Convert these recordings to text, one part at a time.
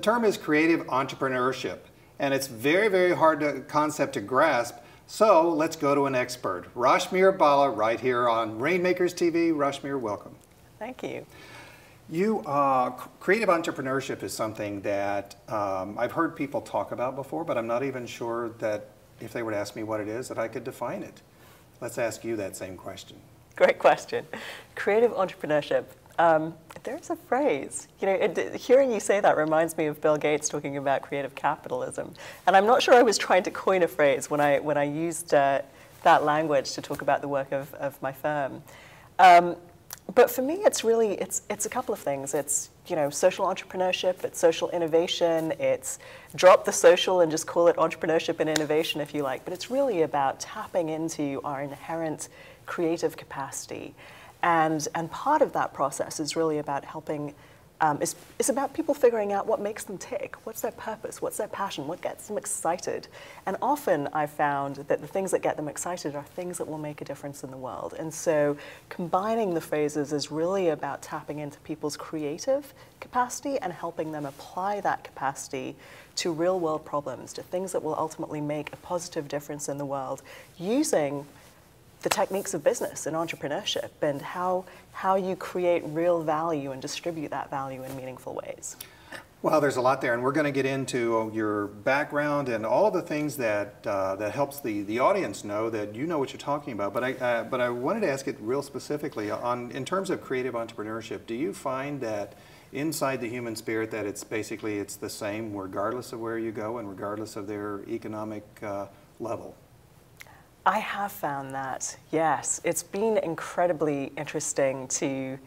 term is creative entrepreneurship, and it's very, very hard concept to grasp. So let's go to an expert. Rashmir Bala, right here on Rainmakers TV. Rashmir, welcome. Thank you. Creative entrepreneurship is something that I've heard people talk about before, but I'm not even sure that if they were to ask me what it is, that I could define it. Let's ask you that same question. Great question. Creative entrepreneurship. There's a phrase, hearing you say that reminds me of Bill Gates talking about creative capitalism. And I'm not sure I was trying to coin a phrase when I used that language to talk about the work of my firm. But for me, it's really, it's a couple of things. It's, social entrepreneurship, it's social innovation, it's drop the social and just call it entrepreneurship and innovation if you like. But it's really about tapping into our inherent creative capacity. And part of that process is really about helping, it's about people figuring out what makes them tick, what's their purpose, what's their passion, what gets them excited. And often I've found that the things that get them excited are things that will make a difference in the world. And so combining the phrases is really about tapping into people's creative capacity and helping them apply that capacity to real world problems, to things that will ultimately make a positive difference in the world, using the techniques of business and entrepreneurship and how you create real value and distribute that value in meaningful ways. Well, there's a lot there, and we're going to get into your background and all of the things that that helps the audience know that you know what you're talking about. But I wanted to ask it real specifically in terms of creative entrepreneurship. Do you find that inside the human spirit that it's the same regardless of where you go and regardless of their economic level? I have found that, yes. It's been incredibly interesting to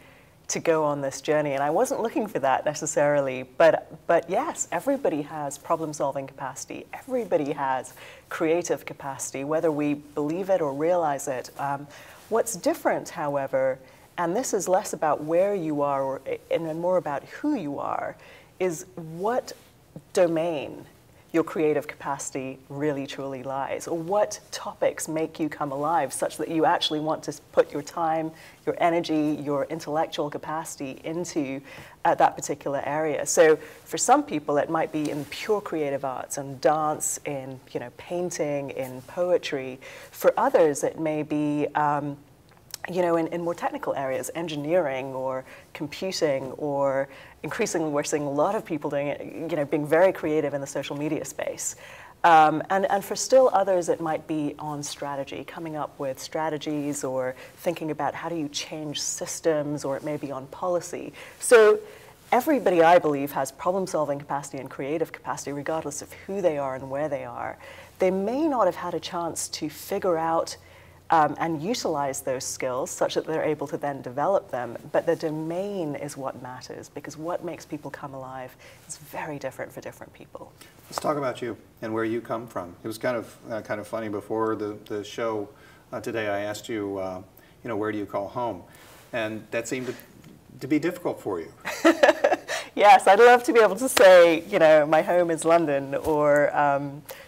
go on this journey, and I wasn't looking for that necessarily, but yes, everybody has problem-solving capacity. Everybody has creative capacity, whether we believe it or realize it. What's different, however, and this is less about where you are and more about who you are, is what domain your creative capacity really truly lies, or what topics make you come alive such that you actually want to put your time, your energy, your intellectual capacity into that particular area. So for some people it might be in pure creative arts and dance, in painting, in poetry. For others it may be in more technical areas, engineering or computing, or increasingly we're seeing a lot of people doing it, being very creative in the social media space. And for still others, it might be on strategy, coming up with strategies or thinking about how do you change systems, or it may be on policy. So everybody, I believe, has problem-solving capacity and creative capacity regardless of who they are and where they are. They may not have had a chance to figure out and utilize those skills such that they're able to then develop them. But the domain is what matters, because what makes people come alive is very different for different people. Let's talk about you and where you come from. It was kind of funny before the show today. I asked you, where do you call home, and that seemed to be difficult for you. Yes, I'd love to be able to say, my home is London or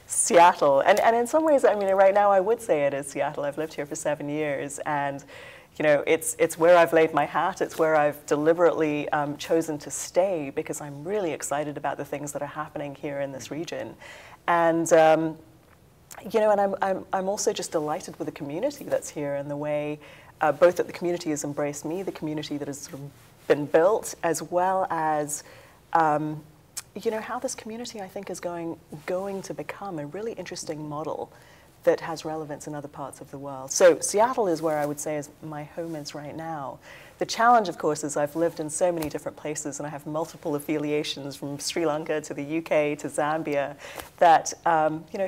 Seattle. And in some ways, right now I would say it is Seattle. I've lived here for 7 years, and it's where I've laid my hat. It's where I've deliberately chosen to stay, because I'm really excited about the things that are happening here in this region. And and I'm also just delighted with the community that's here and the way both that the community has embraced me, the community that has sort of been built, as well as how this community, I think, is going to become a really interesting model that has relevance in other parts of the world. So Seattle is where I would say is my home is right now. The challenge, of course, is I've lived in so many different places, and I have multiple affiliations from Sri Lanka to the UK to Zambia, that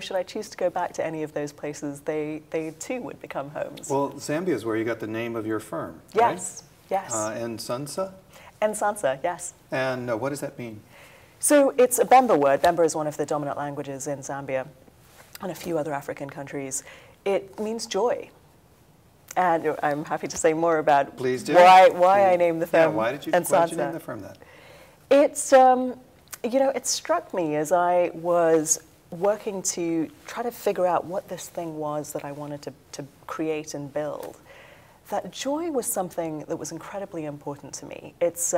should I choose to go back to any of those places, they too would become homes. Well, Zambia is where you got the name of your firm, yes, right? Yes. Nsansa? Nsansa, yes. And what does that mean? So it's a Bemba word. Bemba is one of the dominant languages in Zambia and a few other African countries. It means joy. And I'm happy to say more about why I named the firm. Yeah, why did you name the firm that? It's, it struck me as I was working to try to figure out what this thing was that I wanted to create and build, that joy was something that was incredibly important to me. It's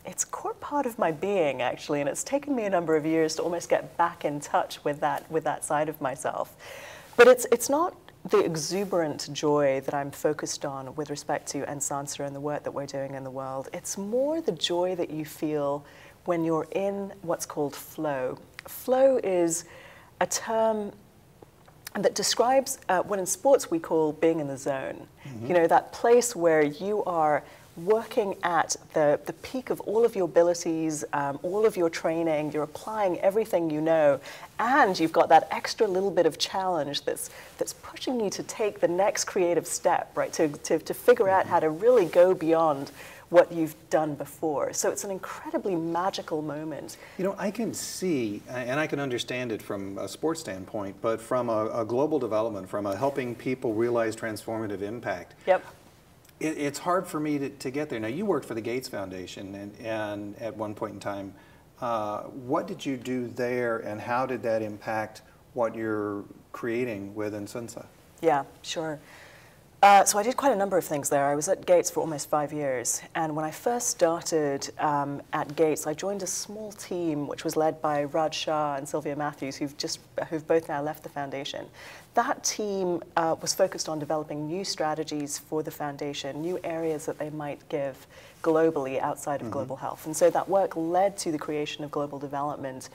it's a core part of my being, actually, and it's taken me a number of years to almost get back in touch with that side of myself. But it's not the exuberant joy that I'm focused on with respect to Nsansa and the work that we're doing in the world. It's more the joy that you feel when you're in what's called flow. Flow is a term that describes what in sports we call being in the zone. You know, that place where you are working at the peak of all of your abilities, all of your training, you're applying everything you know, and you've got that extra little bit of challenge that's pushing you to take the next creative step, right? To figure out how to really go beyond what you've done before. So it's an incredibly magical moment. You know, I can see, and I can understand it from a sports standpoint, but from a global development, from a helping people realize transformative impact. Yep. It's hard for me to get there. Now, you worked for the Gates Foundation and at one point in time. What did you do there, and how did that impact what you're creating with Nsansa? Yeah, sure. So I did quite a number of things there. I was at Gates for almost 5 years, and when I first started at Gates, I joined a small team which was led by Raj Shah and Sylvia Matthews, who've both now left the foundation. That team was focused on developing new strategies for the foundation, new areas that they might give globally outside of global health. And so that work led to the creation of global development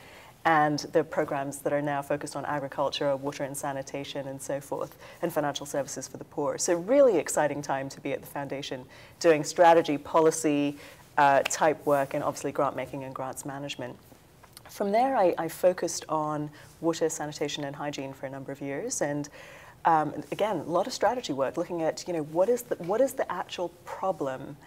and the programs that are now focused on agriculture, water and sanitation, and so forth, and financial services for the poor. So really exciting time to be at the foundation doing strategy, policy type work, and obviously grant making and grants management. From there, I focused on water, sanitation, and hygiene for a number of years, and again, a lot of strategy work, looking at, you know, what is the actual problem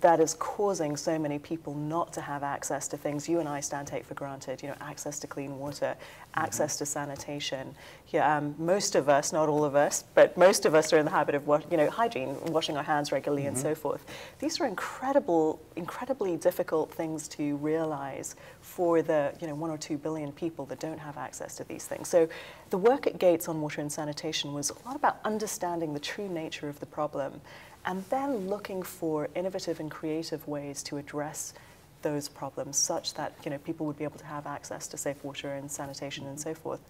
that is causing so many people not to have access to things you and I take for granted, you know, access to clean water, access to sanitation. Yeah, most of us, not all of us, but most of us are in the habit of, hygiene, washing our hands regularly and so forth. These are incredibly difficult things to realize for the, 1 or 2 billion people that don't have access to these things. So the work at Gates on water and sanitation was a lot about understanding the true nature of the problem, and then looking for innovative and creative ways to address those problems such that people would be able to have access to safe water and sanitation and so forth.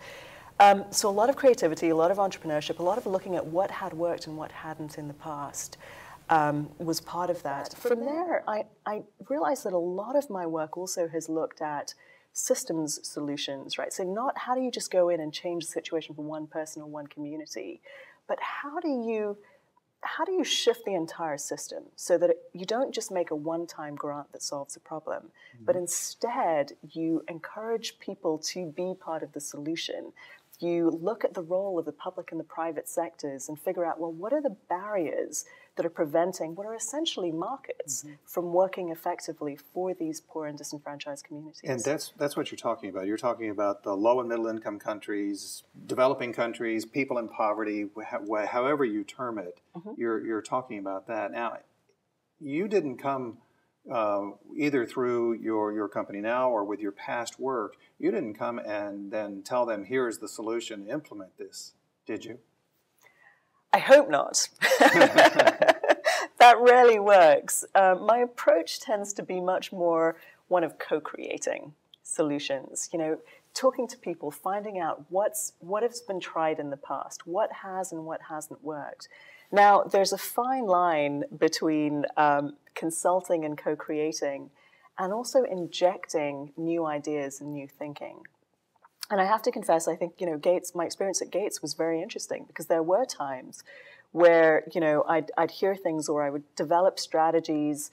So a lot of creativity, a lot of entrepreneurship, a lot of looking at what had worked and what hadn't in the past was part of that. From there, I realized that a lot of my work also has looked at systems solutions, right? So not how do you just go in and change the situation for one person or one community, but how do you shift the entire system so that you don't just make a one-time grant that solves a problem, but instead you encourage people to be part of the solution. You look at the role of the public and the private sectors and figure out, well, what are the barriers that are preventing what are essentially markets from working effectively for these poor and disenfranchised communities? And that's what you're talking about. You're talking about the low and middle income countries, developing countries, people in poverty, however you term it. You're talking about that. Now, you didn't come either through your company now or with your past work, you didn't come and then tell them, here's the solution, implement this, did you? I hope not. That rarely works. My approach tends to be much more one of co-creating solutions, talking to people, finding out what has been tried in the past, what has and what hasn't worked. Now, there's a fine line between consulting and co-creating, and also injecting new ideas and new thinking. And I have to confess, I think, my experience at Gates was very interesting, because there were times where, I'd hear things, or I would develop strategies,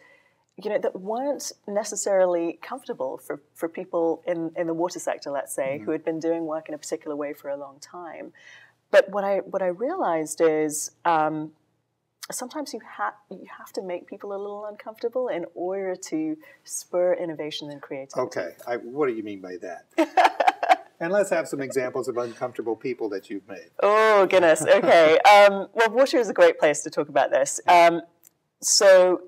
that weren't necessarily comfortable for people in the water sector, let's say, who had been doing work in a particular way for a long time. But what I realized is sometimes you have to make people a little uncomfortable in order to spur innovation and creativity. Okay, what do you mean by that? And let's have some examples of uncomfortable people that you've made. Oh, goodness. Okay. Well, water is a great place to talk about this. So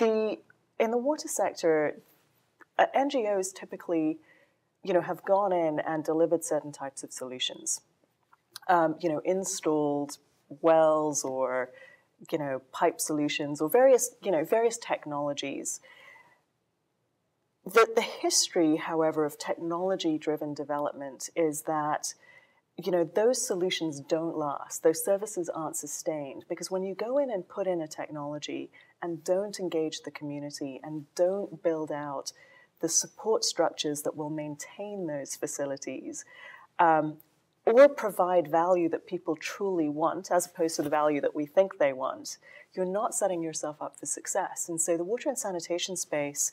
in the water sector, NGOs typically, have gone in and delivered certain types of solutions. Installed wells or pipe solutions or various technologies. The history, however, of technology-driven development is that, those solutions don't last. Those services aren't sustained because when you go in and put in a technology and don't engage the community and don't build out the support structures that will maintain those facilities, or provide value that people truly want as opposed to the value that we think they want, you're not setting yourself up for success. And so the water and sanitation space,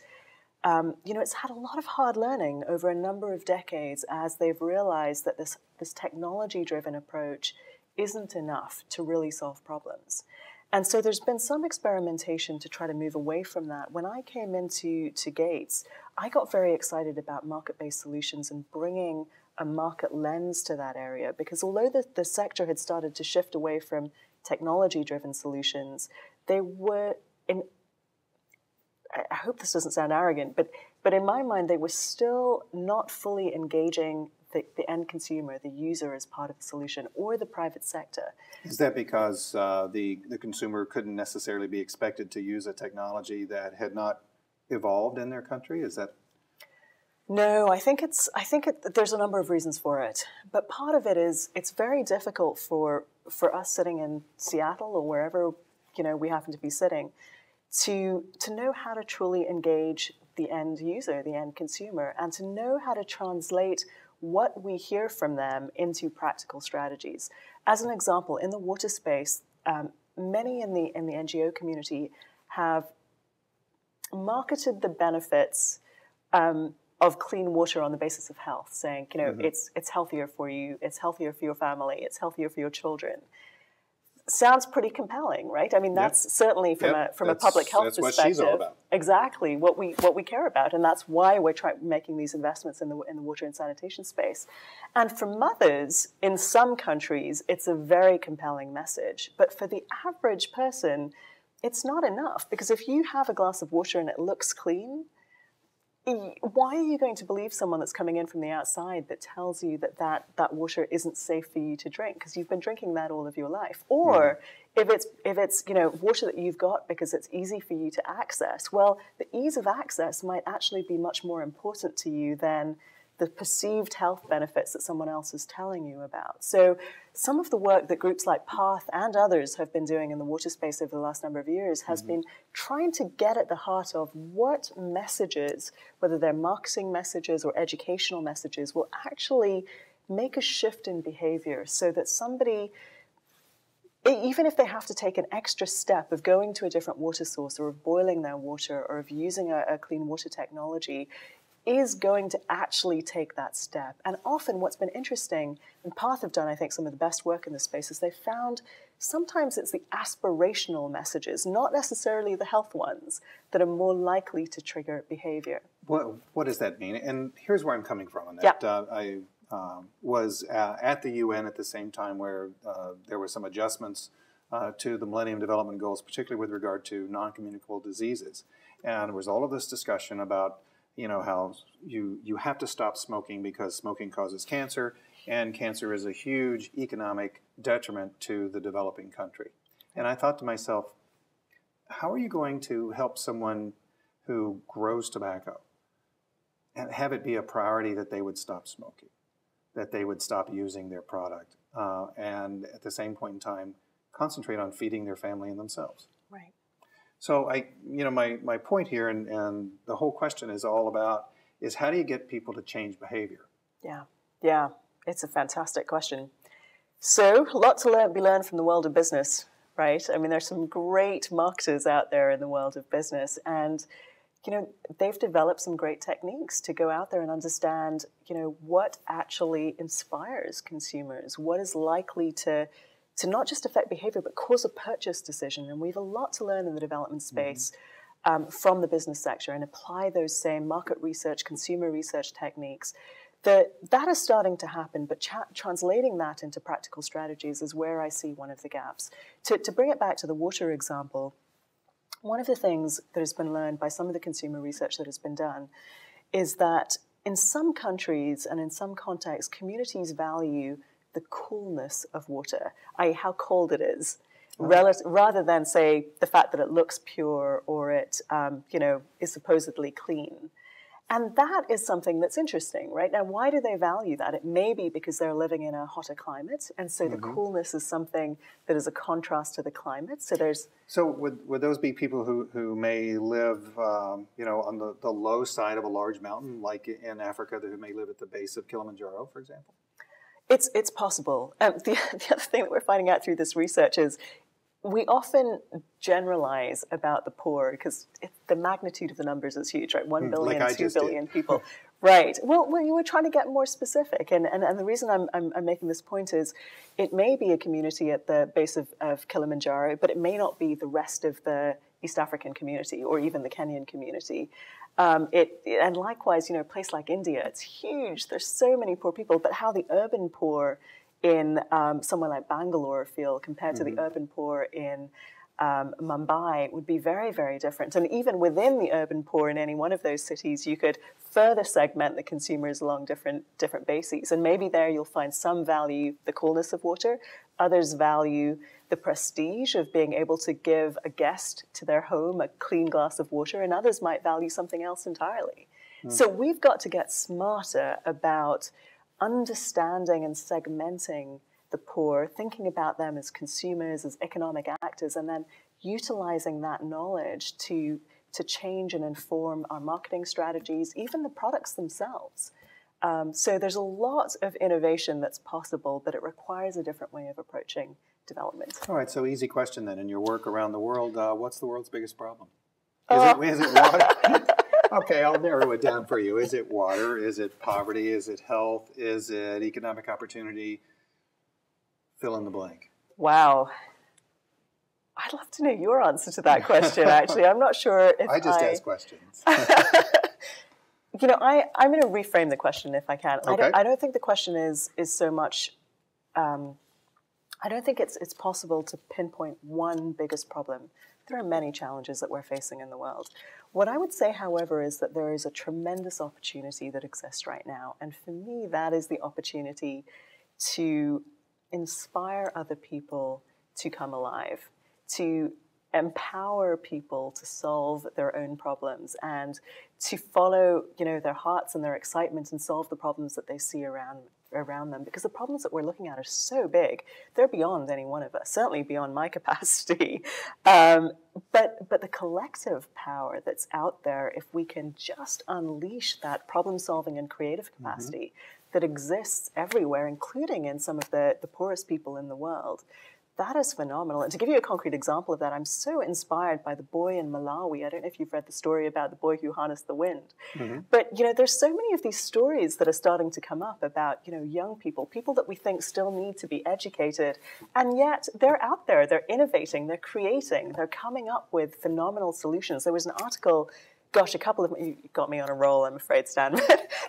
it's had a lot of hard learning over a number of decades as they've realized that this technology-driven approach isn't enough to really solve problems. And so there's been some experimentation to try to move away from that. When I came into Gates, I got very excited about market-based solutions and bringing a market lens to that area, because although the sector had started to shift away from technology-driven solutions, they were in, I hope this doesn't sound arrogant, but in my mind, they were still not fully engaging the end consumer, the user, as part of the solution, or the private sector. Is that because the consumer couldn't necessarily be expected to use a technology that had not evolved in their country? Is that? No, I think there's a number of reasons for it, but part of it is it's very difficult for us sitting in Seattle or wherever we happen to be sitting to know how to truly engage the end user, the end consumer, and to know how to translate what we hear from them into practical strategies. As an example, in the water space, many in the NGO community have marketed the benefits of clean water on the basis of health, saying, it's healthier for you, it's healthier for your family, it's healthier for your children. Sounds pretty compelling, right? I mean, that's certainly from a public health perspective. That's what she's all about. Exactly what we care about, and that's why we're making these investments in the water and sanitation space. And for mothers in some countries, it's a very compelling message. But for the average person, it's not enough, because if you have a glass of water and it looks clean, why are you going to believe someone that's coming in from the outside that tells you that water isn't safe for you to drink because you've been drinking that all of your life? Or if it's water that you've got because it's easy for you to access, well, the ease of access might actually be much more important to you than the perceived health benefits that someone else is telling you about. So some of the work that groups like PATH and others have been doing in the water space over the last number of years has been trying to get at the heart of what messages, whether they're marketing messages or educational messages, will actually make a shift in behavior so that somebody, even if they have to take an extra step of going to a different water source or of boiling their water or of using a clean water technology, is going to actually take that step. And often what's been interesting, and PATH have done, I think, some of the best work in this space, is they've found sometimes it's the aspirational messages, not necessarily the health ones, that are more likely to trigger behavior. What does that mean? And here's where I'm coming from on that. I was at the UN at the same time where there were some adjustments to the Millennium Development Goals, particularly with regard to non-communicable diseases. And there was all of this discussion about how you have to stop smoking because smoking causes cancer, and cancer is a huge economic detriment to the developing country. And I thought to myself, how are you going to help someone who grows tobacco and have it be a priority that they would stop smoking, that they would stop using their product, and at the same point in time, concentrate on feeding their family and themselves? Right. So my point here, and the whole question is all about, is how do you get people to change behavior? Yeah, it's a fantastic question. So a lot to be learned from the world of business, right? I mean, there's some great marketers out there in the world of business, and they've developed some great techniques to go out there and understand, what actually inspires consumers, what is likely to not just affect behavior, but cause a purchase decision. And we have a lot to learn in the development space from the business sector and apply those same market research, consumer research techniques. That is starting to happen, but translating that into practical strategies is where I see one of the gaps. To bring it back to the water example, one of the things that has been learned by some of the consumer research that has been done is that in some countries and in some contexts, communities value the coolness of water, i.e. how cold it is, rather than say the fact that it looks pure or it, is supposedly clean. And that is something that's interesting, right? Now, why do they value that? It may be because they're living in a hotter climate, and so the coolness is something that is a contrast to the climate. So would those be people who may live, on the low side of a large mountain, like in Africa, who may live at the base of Kilimanjaro, for example? It's possible. The other thing that we're finding out through this research is we often generalize about the poor because the magnitude of the numbers is huge, right? 1 billion, like 2 billion people. Right. Well, you were trying to get more specific. And the reason I'm making this point is it may be a community at the base of Kilimanjaro, but it may not be the rest of the East African community or even the Kenyan community. And likewise, a place like India, it's huge. There's so many poor people, but how the urban poor in somewhere like Bangalore feel compared to the urban poor in Mumbai would be very, very different. And even within the urban poor in any one of those cities, you could further segment the consumers along different bases. And maybe there you'll find some value the coolness of water, others value the prestige of being able to give a guest to their home a clean glass of water, and others might value something else entirely. So we've got to get smarter about understanding and segmenting the poor, thinking about them as consumers, as economic actors, and then utilizing that knowledge to change and inform our marketing strategies, even the products themselves. So there's a lot of innovation that's possible, but it requires a different way of approaching development. All right, so easy question then. In your work around the world, what's the world's biggest problem? Is it water? Okay, I'll narrow it down for you. Is it water? Is it poverty? Is it health? Is it economic opportunity? Fill in the blank. Wow. I'd love to know your answer to that question, actually. I'm not sure if I just ask questions. I'm going to reframe the question if I can. Okay. I don't think the question is so much, I don't think it's possible to pinpoint one biggest problem. There are many challenges that we're facing in the world. What I would say, however, is that there is a tremendous opportunity that exists right now. And for me, that is the opportunity to inspire other people to come alive, to empower people to solve their own problems and to follow, their hearts and their excitement and solve the problems that they see around them. Because the problems that we're looking at are so big, they're beyond any one of us, certainly beyond my capacity. But the collective power that's out there, if we can just unleash that problem-solving and creative capacity that exists everywhere, including in some of the poorest people in the world, that is phenomenal. And to give you a concrete example of that, I'm so inspired by the boy in Malawi. I don't know if you've read the story about the boy who harnessed the wind. But, there's so many of these stories that are starting to come up about, young people that we think still need to be educated. And yet they're out there, they're innovating, they're creating, they're coming up with phenomenal solutions. There was an article, you got me on a roll, I'm afraid, Stan.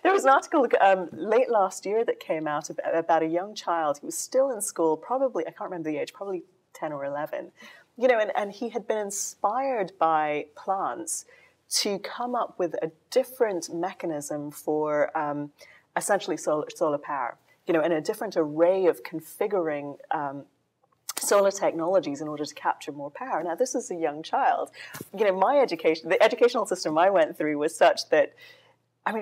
There was an article late last year that came out about a young child who was still in school, probably, I can't remember the age, probably 10 or 11, and he had been inspired by plants to come up with a different mechanism for essentially solar power, and a different array of configuring solar technologies in order to capture more power. Now, this is a young child. The educational system I went through was such that,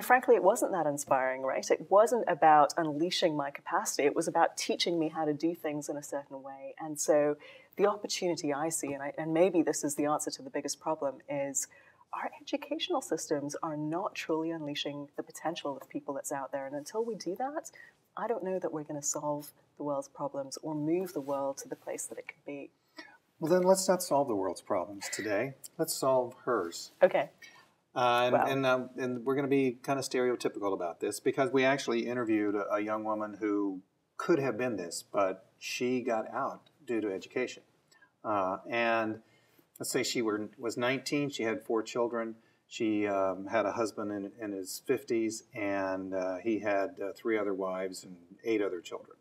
frankly, it wasn't that inspiring, right? It wasn't about unleashing my capacity. It was about teaching me how to do things in a certain way. And so the opportunity I see, and maybe this is the answer to the biggest problem, is our educational systems are not truly unleashing the potential of people that's out there. And until we do that, I don't know that we're going to solve the world's problems or move the world to the place that it could be. Well, then let's not solve the world's problems today. Let's solve hers. Okay. And we're going to be kind of stereotypical about this because we actually interviewed a young woman who could have been this, but she got out due to education. And let's say she was 19, she had 4 children. She had a husband in his 50s, and he had 3 other wives and 8 other children.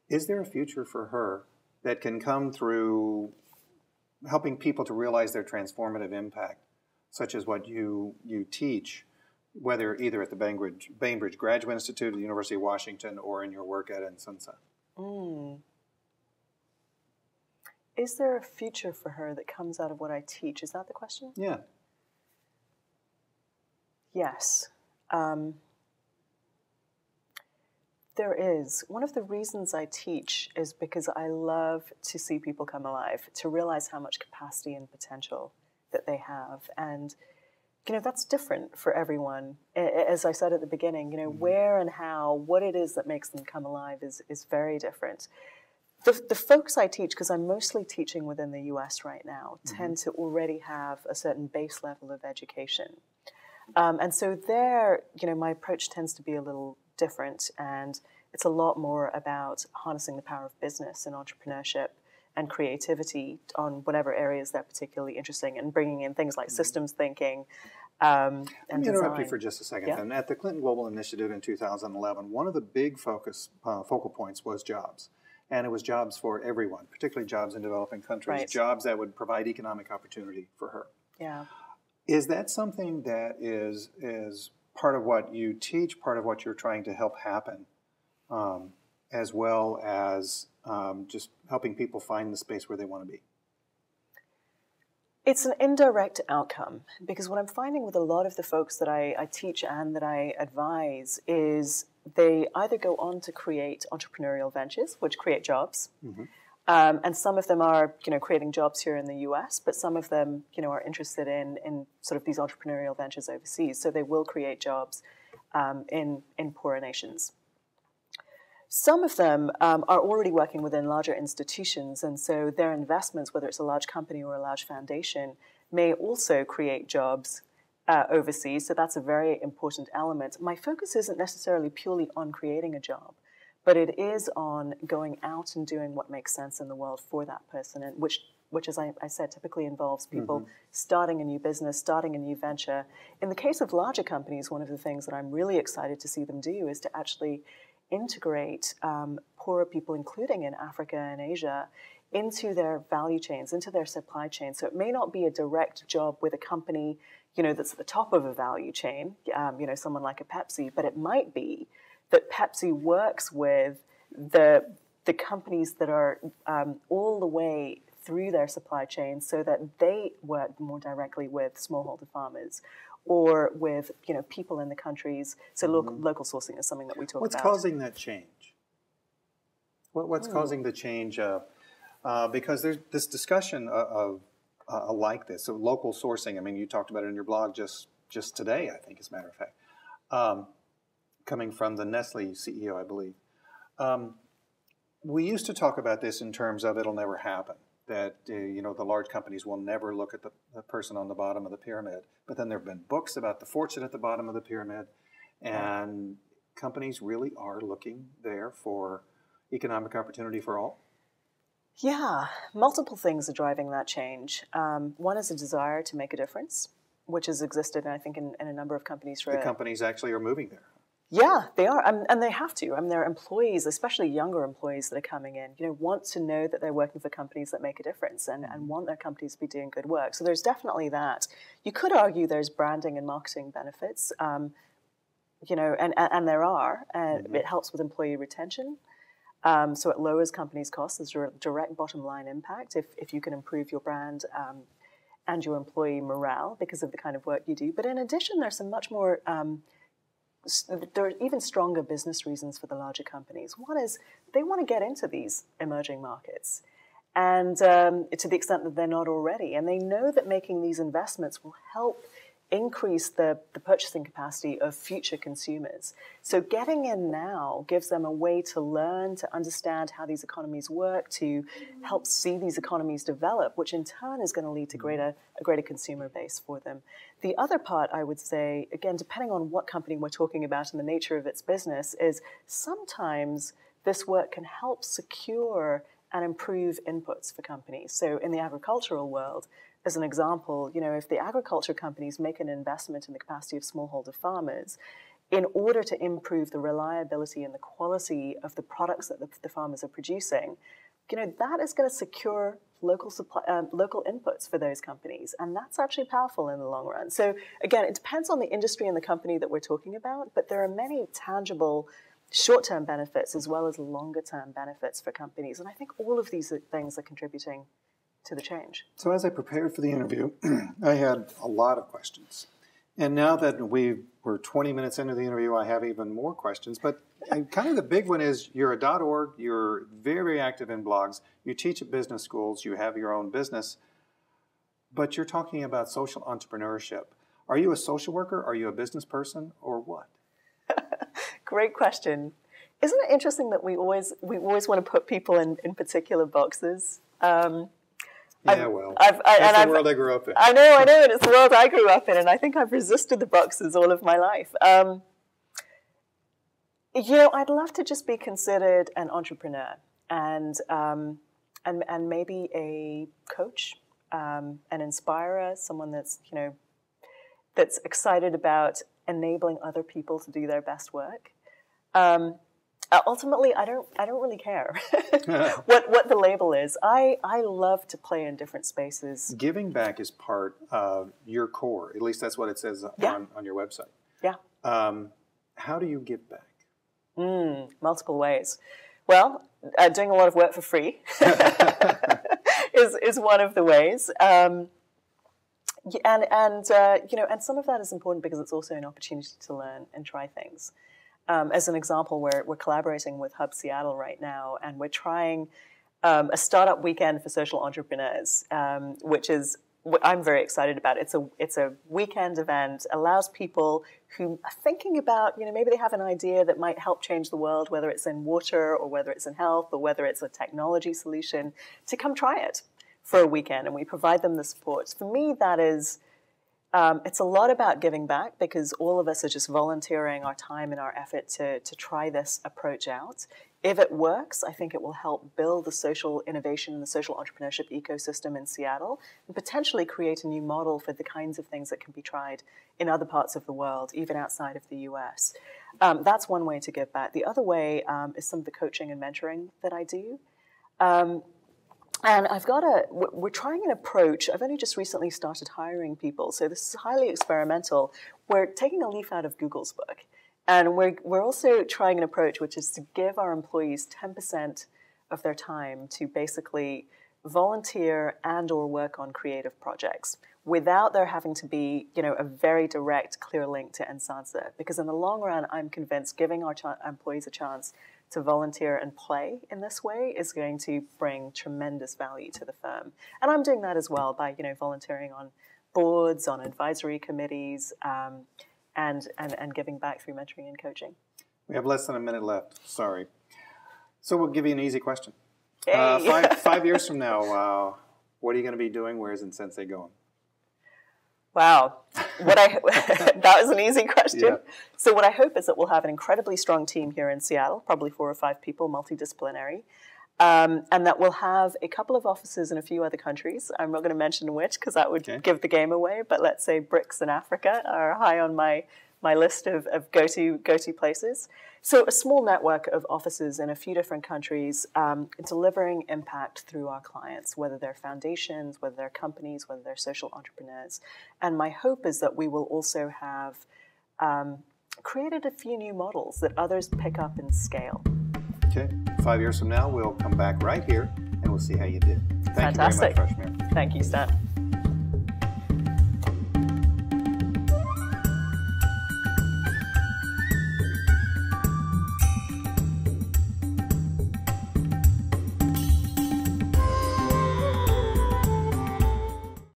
Is there a future for her that can come through helping people to realize their transformative impact, such as what you teach, whether either at the Bainbridge Graduate Institute at the University of Washington or in your work at Nsansa? Is there a future for her that comes out of what I teach? Is that the question? Yeah. Yes. There is. One of the reasons I teach is because I love to see people come alive, to realize how much capacity and potential that they have. And, that's different for everyone. As I said at the beginning, where and how, what it is that makes them come alive is very different. The folks I teach, because I'm mostly teaching within the US right now, tend to already have a certain base level of education. And so there, my approach tends to be a little different, and it's a lot more about harnessing the power of business and entrepreneurship and creativity on whatever areas they're particularly interesting, and bringing in things like systems thinking and Let me interrupt you for just a second. Yeah. And at the Clinton Global Initiative in 2011, one of the big focal points was jobs. And it was jobs for everyone, particularly jobs in developing countries, Right. jobs that would provide economic opportunity for her. Yeah. Is that something that is part of what you teach, part of what you're trying to help happen, as well as just helping people find the space where they want to be? It's an indirect outcome, because what I'm finding with a lot of the folks that I teach and that I advise is they either go on to create entrepreneurial ventures, which create jobs, and some of them are, creating jobs here in the US, but some of them, are interested in sort of these entrepreneurial ventures overseas. So they will create jobs in poorer nations. Some of them are already working within larger institutions, and so their investments, whether it's a large company or a large foundation, may also create jobs overseas. So that's a very important element. My focus isn't necessarily purely on creating a job, but it is on going out and doing what makes sense in the world for that person, and which as I said, typically involves people starting a new business, starting a new venture. In the case of larger companies, one of the things that I'm really excited to see them do is to actually integrate poorer people, including in Africa and Asia, into their value chains, into their supply chain. So it may not be a direct job with a company, that's at the top of a value chain, someone like a Pepsi, but it might be that Pepsi works with the companies that are all the way through their supply chain, so that they work more directly with smallholder farmers or with people in the countries. So local sourcing is something that we talk What's about. causing that change? What's causing the change? Because there's this discussion of like this, so local sourcing. I mean, you talked about it in your blog just today, I think, as a matter of fact, coming from the Nestle CEO, I believe. We used to talk about this in terms of it'll never happen, that the large companies will never look at the person on the bottom of the pyramid. But then there have been books about the fortune at the bottom of the pyramid, and companies really are looking there for economic opportunity for all. Yeah, multiple things are driving that change. One is a desire to make a difference, which has existed, I think, in a number of companies. The companies actually are moving there. Yeah, they are, and they have to. I mean, their employees, especially younger employees that are coming in, want to know that they're working for companies that make a difference and want their companies to be doing good work. So there's definitely that. You could argue there's branding and marketing benefits, and there are. It helps with employee retention. So it lowers companies' costs. There's a direct bottom line impact if you can improve your brand and your employee morale because of the kind of work you do. But in addition, there's some much more... there are even stronger business reasons for the larger companies. One is they want to get into these emerging markets, and to the extent that they're not already. And they know that making these investments will help increase the purchasing capacity of future consumers. So getting in now gives them a way to learn, to understand how these economies work, to help see these economies develop, which in turn is going to lead to a greater consumer base for them. The other part, I would say, again, depending on what company we're talking about and the nature of its business, is sometimes this work can help secure and improve inputs for companies. So in the agricultural world, as an example, if the agriculture companies make an investment in the capacity of smallholder farmers, in order to improve the reliability and the quality of the products that the farmers are producing, that is going to secure local inputs for those companies. And that's actually powerful in the long run. So again, it depends on the industry and the company that we're talking about, but there are many tangible short-term benefits as well as longer-term benefits for companies. And I think all of these things are contributing to the change. So as I prepared for the interview, I had a lot of questions. And now that we're 20 minutes into the interview, I have even more questions. But kind of the big one is you're a .org, you're very, very active in blogs, you teach at business schools, you have your own business, but you're talking about social entrepreneurship. Are you a social worker? Are you a business person? Or what? Great question. Isn't it interesting that we always want to put people in particular boxes? Well, that's the world I grew up in. I know, and it's the world I grew up in, and I think I've resisted the boxes all of my life. I'd love to just be considered an entrepreneur and maybe a coach, an inspirer, someone that's excited about enabling other people to do their best work. Ultimately, I don't really care what the label is. I love to play in different spaces. Giving back is part of your core. At least that's what it says on your website. Yeah. How do you give back? Multiple ways. Well, doing a lot of work for free is one of the ways. And some of that is important because it's also an opportunity to learn and try things. As an example, we're collaborating with Hub Seattle right now, and we're trying a startup weekend for social entrepreneurs, which is what I'm very excited about. It's a weekend event, allows people who are thinking about, maybe they have an idea that might help change the world, whether it's in water or whether it's in health or whether it's a technology solution, to come try it for a weekend, and we provide them the support. For me, that is, it's a lot about giving back because all of us are just volunteering our time and our effort to try this approach out. If it works, I think it will help build the social innovation and the social entrepreneurship ecosystem in Seattle and potentially create a new model for the kinds of things that can be tried in other parts of the world, even outside of the US. That's one way to give back. The other way is some of the coaching and mentoring that I do. And we're trying an approach. I've only just recently started hiring people, so this is highly experimental. We're taking a leaf out of Google's book. And we're also trying an approach which is to give our employees 10% of their time to basically volunteer and or work on creative projects without there having to be, a very direct, clear link to Nsansa. Because in the long run, I'm convinced giving our employees a chance to volunteer and play in this way is going to bring tremendous value to the firm. And I'm doing that as well by, volunteering on boards, on advisory committees, and giving back through mentoring and coaching. We have less than a minute left. Sorry. So we'll give you an easy question. Hey. 5 years from now, what are you going to be doing? Where is Nsansa going? Wow. That was an easy question. Yeah. So what I hope is that we'll have an incredibly strong team here in Seattle, probably 4 or 5 people, multidisciplinary, and that we'll have a couple of offices in a few other countries. I'm not going to mention which because that would give the game away, but let's say BRICS in Africa are high on my list of go-to places. So a small network of offices in a few different countries delivering impact through our clients, whether they're foundations, whether they're companies, whether they're social entrepreneurs. And my hope is that we will also have created a few new models that others pick up and scale. Okay. 5 years from now, we'll come back right here and we'll see how you did. Thank you very much, Rashmir. Thank you, Stan.